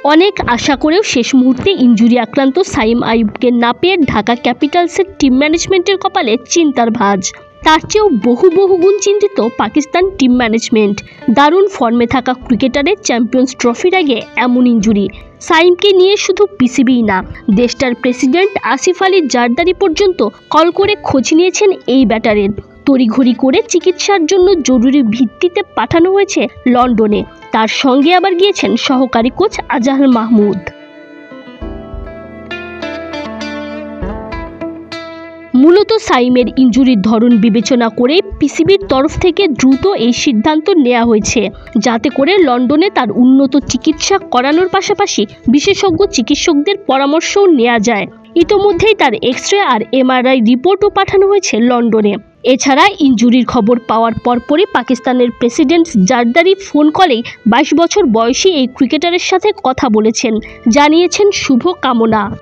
অনেক আশা করেও শেষ মুহূর্তে ইনজুরি আক্রান্ত সাইম আইয়ুবকে না পেয়ে ঢাকা ক্যাপিটালসের টিম ম্যানেজমেন্টের কপালে চিন্তার ভাঁজ। তার চেয়েও বহু গুণ চিন্তিত পাকিস্তান টিম ম্যানেজমেন্ট। দারুণ ফর্মে থাকা ক্রিকেটারের চ্যাম্পিয়ন্স ট্রফির আগে এমন ইনজুরি। সাইমকে নিয়ে শুধু পিসিবিই না, দেশটার প্রেসিডেন্ট আসিফ আলী জারদারি পর্যন্ত কল করে খোঁজ নিয়েছেন এই ব্যাটারের। তড়িঘড়ি করে চিকিৎসার জন্য জরুরি ভিত্তিতে পাঠানো হয়েছে লন্ডনে। তার সঙ্গে আবার গিয়েছেন সহকারী কোচ আজাহার মাহমুদ। মূলত সাইমের ইনজুরির ধরন বিবেচনা করে পিসিবির তরফ থেকে দ্রুত এই সিদ্ধান্ত নেওয়া হয়েছে, যাতে করে লন্ডনে তার উন্নত চিকিৎসা করানোর পাশাপাশি বিশেষজ্ঞ চিকিৎসকদের পরামর্শও নেওয়া যায়। ইতোমধ্যেই তার এক্স-রে আর এমআরআই রিপোর্টও পাঠানো হয়েছে লন্ডনে। এছাড়া ইনজুরির খবর পাওয়ার পরপরই পাকিস্তানের প্রেসিডেন্ট জারদারি ফোন কলেই 22 বছর বয়সী এই ক্রিকেটারের সাথে কথা বলেছেন, জানিয়েছেন শুভ কামনা।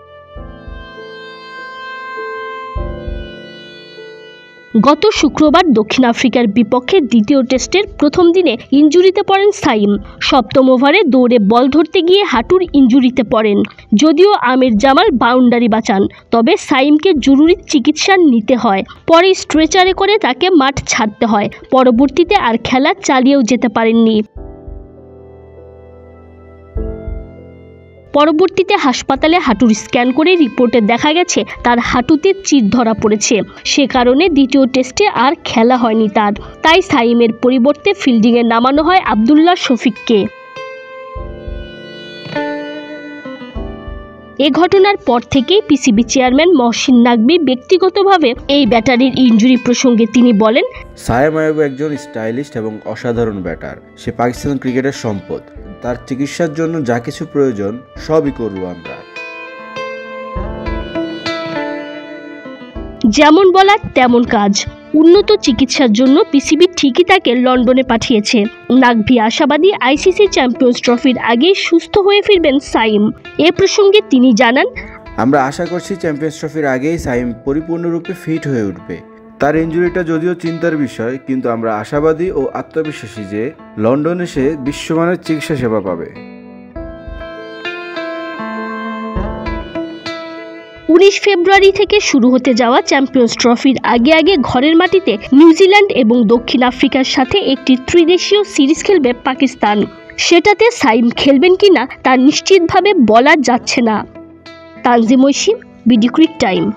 গত শুক্রবার দক্ষিণ আফ্রিকার বিপক্ষে দ্বিতীয় টেস্টের প্রথম দিনে ইনজুরিতে পড়েন সাইম। সপ্তম ওভারে দৌড়ে বল ধরতে গিয়ে হাঁটুর ইনজুরিতে পড়েন। যদিও আমির জামাল বাউন্ডারি বাঁচান, তবে সাইমকে জরুরি চিকিৎসা নিতে হয়। পরে স্ট্রেচারে করে তাকে মাঠ ছাড়তে হয়। পরবর্তীতে আর খেলা চালিয়েও যেতে পারেননি। পরবর্তীতে হাসপাতালে হাঁটুর স্ক্যান করে রিপোর্টে দেখা গেছে তার হাঁটুতে চির ধরা পড়েছে। সে কারণে দ্বিতীয় টেস্টে আর খেলা হয়নি তার। তাই সাইমের পরিবর্তে ফিল্ডিংয়ে নামানো হয় আব্দুল্লাহ শফিককে। এ ঘটনার পর থেকেই পিসিবি চেয়ারম্যান মহসিন নাকভি ব্যক্তিগতভাবে এই ব্যাটারির ইনজুরি প্রসঙ্গে তিনি বলেন, সাইম আইয়ুব একজন স্টাইলিস্ট এবং অসাধারণ ব্যাটার। সে পাকিস্তান ক্রিকেটের সম্পদ। তার চিকিৎসার জন্য যা কিছু প্রয়োজন সবই করব আমরা। যেমন বলার তেমন কাজ। উন্নত চিকিৎসার জন্য পিসিবি ঠিকই তাকে লন্ডনে পাঠিয়েছে। নাকভি আশাবাদী আইসিসি চ্যাম্পিয়ন্স ট্রফির আগেই সুস্থ হয়ে ফিরবেন সাইম। এ প্রসঙ্গে তিনি জানান, আমরা আশা করছি চ্যাম্পিয়ন্স ট্রফির আগেই সাইম পরিপূর্ণরূপে ফিট হয়ে উঠবে। তার ইনজুরিটা যদিও চিন্তার বিষয়, কিন্তু আমরা আশাবাদী ও আত্মবিশ্বাসী যে লন্ডনে সে বিশ্বমানের চিকিৎসা সেবা পাবে। 19 ফেব্রুয়ারি থেকে শুরু হতে যাওয়া চ্যাম্পিয়ন্স ট্রফির আগে ঘরের মাটিতে নিউজিল্যান্ড এবং দক্ষিণ আফ্রিকার সাথে একটি ত্রিদেশীয় সিরিজ খেলবে পাকিস্তান। সেটাতে সাইম খেলবেন কিনা তা নিশ্চিতভাবে বলা যাচ্ছে না। Tanzim Oishi, BD ক্রিক time.